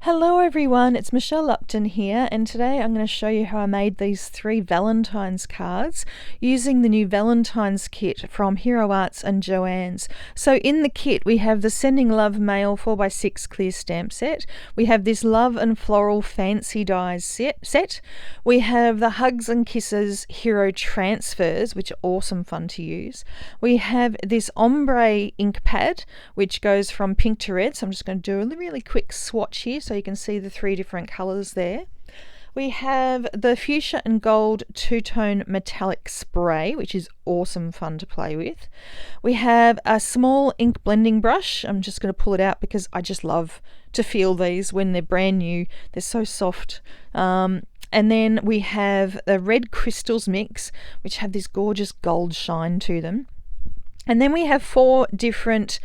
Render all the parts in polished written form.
Hello everyone, it's Michelle Upton here, and today I'm going to show you how I made these 3 Valentine's cards using the new Valentine's kit from Hero Arts and JOANN's. So in the kit we have the Sending Love Mail 4x6 clear stamp set, we have this Love and Floral Fancy Dies set, we have the Hugs and Kisses Hero Transfers, which are awesome fun to use, we have this ombre ink pad which goes from pink to red, so I'm just going to do a really quick swatch here so you can see the 3 different colours there. We have the fuchsia and gold two-tone metallic spray, which is awesome fun to play with. We have a small ink blending brush. I'm just going to pull it out because I just love to feel these when they're brand new. They're so soft. And then we have the red crystals mix, which have this gorgeous gold shine to them. And then we have 4 different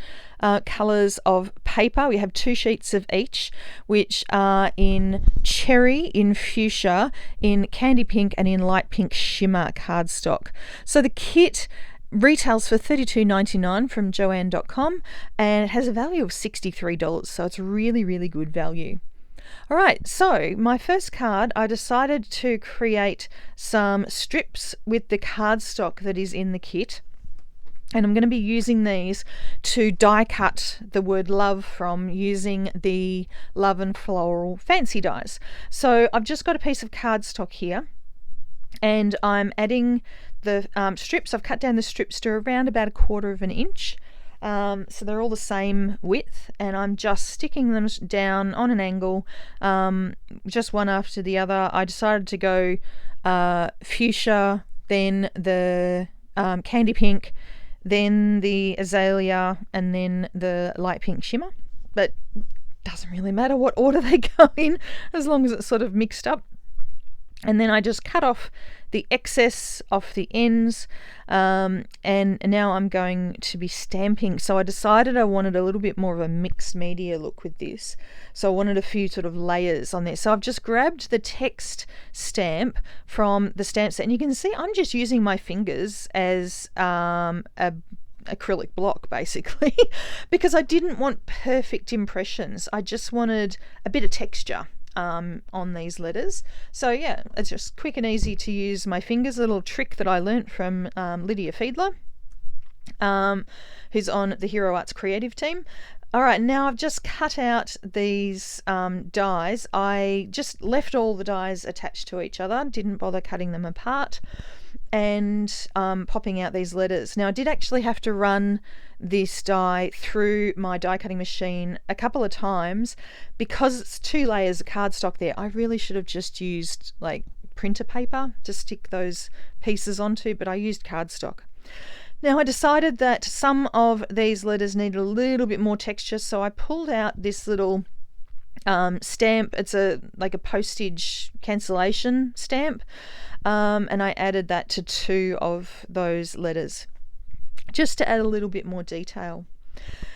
colours of paper. We have 2 sheets of each, which are in cherry, in fuchsia, in candy pink, and in light pink shimmer cardstock. So the kit retails for $32.99 from joann.com, and it has a value of $63, so it's really, really good value. Alright, so my first card, I decided to create some strips with the cardstock that is in the kit. And I'm going to be using these to die cut the word love from using the Love and Floral Fancy dies. So I've just got a piece of cardstock here and I'm adding the strips. I've cut down the strips to around about 1/4 of an inch. So they're all the same width, and I'm just sticking them down on an angle, just one after the other. I decided to go fuchsia, then the candy pink, then the azalea, and then the light pink shimmer, but doesn't really matter what order they go in as long as it's sort of mixed up. And then I just cut off the excess off the ends, and now I'm going to be stamping. So I decided I wanted a little bit more of a mixed media look with this, so I wanted a few sort of layers on there. So I've just grabbed the text stamp from the stamp set, and you can see I'm just using my fingers as a acrylic block basically because I didn't want perfect impressions. I just wanted a bit of texture on these letters. So yeah, it's just quick and easy to use my fingers. A little trick that I learnt from Lydia Fiedler, who's on the Hero Arts creative team. Alright, now I've just cut out these dies. I just left all the dies attached to each other, didn't bother cutting them apart, and popping out these letters. Now I did actually have to run this die through my die cutting machine a couple of times because it's 2 layers of cardstock there. I really should have just used like printer paper to stick those pieces onto, but I used cardstock. Now I decided that some of these letters needed a little bit more texture, so I pulled out this little stamp. It's like a postage cancellation stamp, and I added that to 2 of those letters just to add a little bit more detail.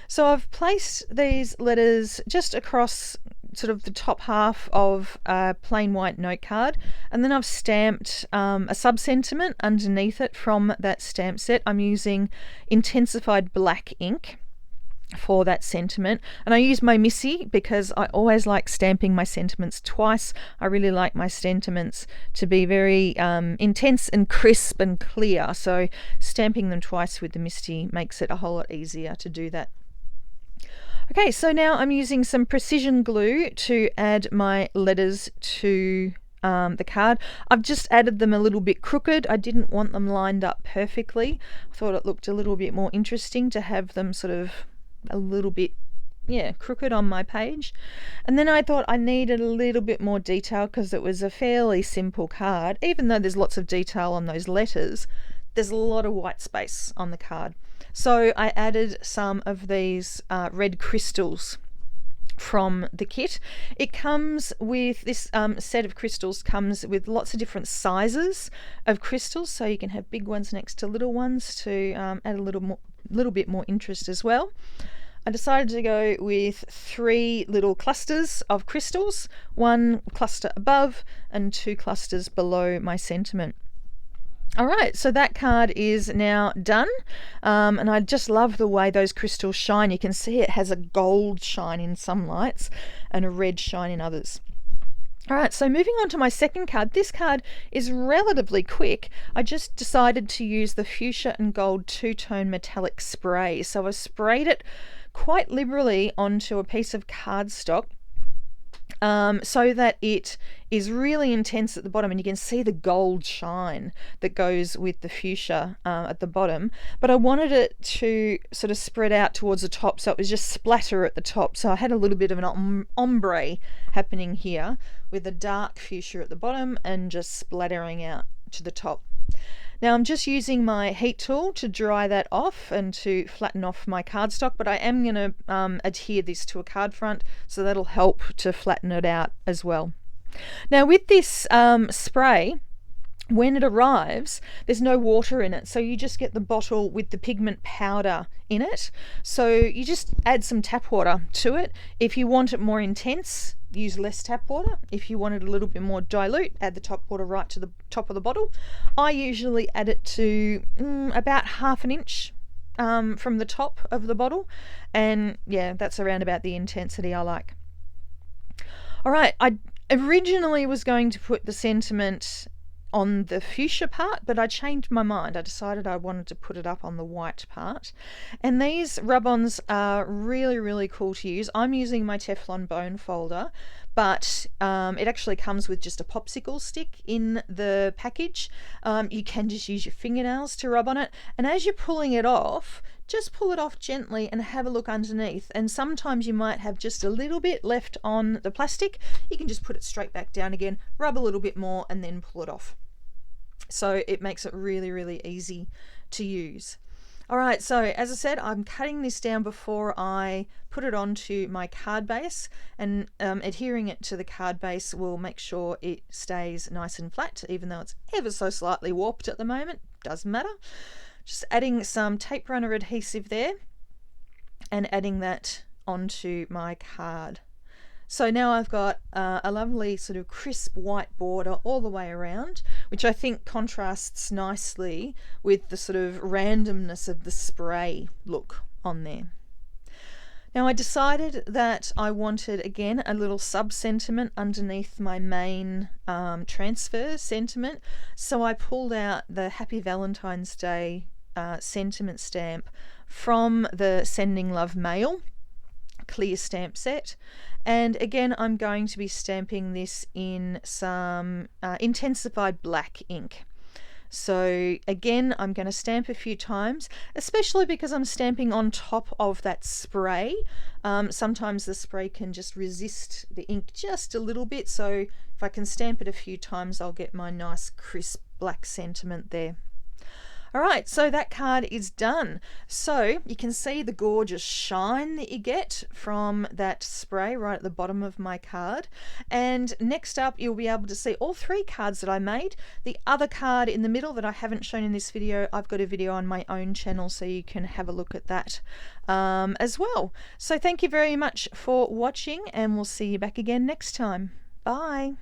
So I've placed these letters just across sort of the top half of a plain white note card, and then I've stamped a sub-sentiment underneath it from that stamp set. I'm using intensified black ink for that sentiment, and I use my Missy because I always like stamping my sentiments twice. I really like my sentiments to be very intense and crisp and clear, so stamping them twice with the Misty makes it a whole lot easier to do that. Okay, so now I'm using some precision glue to add my letters to the card. I've just added them a little bit crooked. I didn't want them lined up perfectly. I thought it looked a little bit more interesting to have them sort of a little bit crooked on my page. And then I thought I needed a little bit more detail because it was a fairly simple card. Even though there's lots of detail on those letters, there's a lot of white space on the card. So I added some of these red crystals from the kit. It comes with this set of crystals comes with lots of different sizes of crystals, so you can have big ones next to little ones to add a little bit more interest as well. I decided to go with 3 little clusters of crystals, 1 cluster above and 2 clusters below my sentiment. Alright, so that card is now done, and I just love the way those crystals shine. You can see it has a gold shine in some lights and a red shine in others. Alright, so moving on to my second card. This card is relatively quick. I just decided to use the fuchsia and gold two-tone metallic spray. So I sprayed it quite liberally onto a piece of cardstock, so that it is really intense at the bottom, and you can see the gold shine that goes with the fuchsia at the bottom. But I wanted it to sort of spread out towards the top, so it was just splatter at the top. So I had a little bit of an ombre happening here with a dark fuchsia at the bottom and just splattering out to the top. Now I'm just using my heat tool to dry that off and to flatten off my cardstock, but I am going to adhere this to a card front, so that'll help to flatten it out as well. Now with this spray, when it arrives, there's no water in it, so you just get the bottle with the pigment powder in it. So you just add some tap water to it. If you want it more intense, use less tap water. If you want it a little bit more dilute, add the tap water right to the top of the bottle. I usually add it to about ½ inch from the top of the bottle, and yeah, that's around about the intensity I like. All right, I originally was going to put the sentiment on the fuchsia part, but I changed my mind. I decided I wanted to put it up on the white part. And these rub-ons are really, really cool to use. I'm using my Teflon bone folder, but it actually comes with just a popsicle stick in the package. You can just use your fingernails to rub on it, and as you're pulling it off, just pull it off gently and have a look underneath. And sometimes you might have just a little bit left on the plastic. You can just put it straight back down again, rub a little bit more, and then pull it off. So it makes it really, really easy to use. All right, so as I said, I'm cutting this down before I put it onto my card base, and adhering it to the card base will make sure it stays nice and flat, even though it's ever so slightly warped at the moment. Doesn't matter. Just adding some tape runner adhesive there and adding that onto my card. So now I've got a lovely sort of crisp white border all the way around, which I think contrasts nicely with the sort of randomness of the spray look on there. Now I decided that I wanted, again, a little sub-sentiment underneath my main transfer sentiment, so I pulled out the Happy Valentine's Day sentiment stamp from the Sending Love Mail clear stamp set. And again, I'm going to be stamping this in some intensified black ink. So again, I'm going to stamp a few times, especially because I'm stamping on top of that spray. Sometimes the spray can just resist the ink just a little bit, so if I can stamp it a few times, I'll get my nice crisp black sentiment there. Alright, so that card is done. So you can see the gorgeous shine that you get from that spray right at the bottom of my card. And next up, you'll be able to see all 3 cards that I made. The other card in the middle that I haven't shown in this video, I've got a video on my own channel, so you can have a look at that as well. So thank you very much for watching, and we'll see you back again next time. Bye.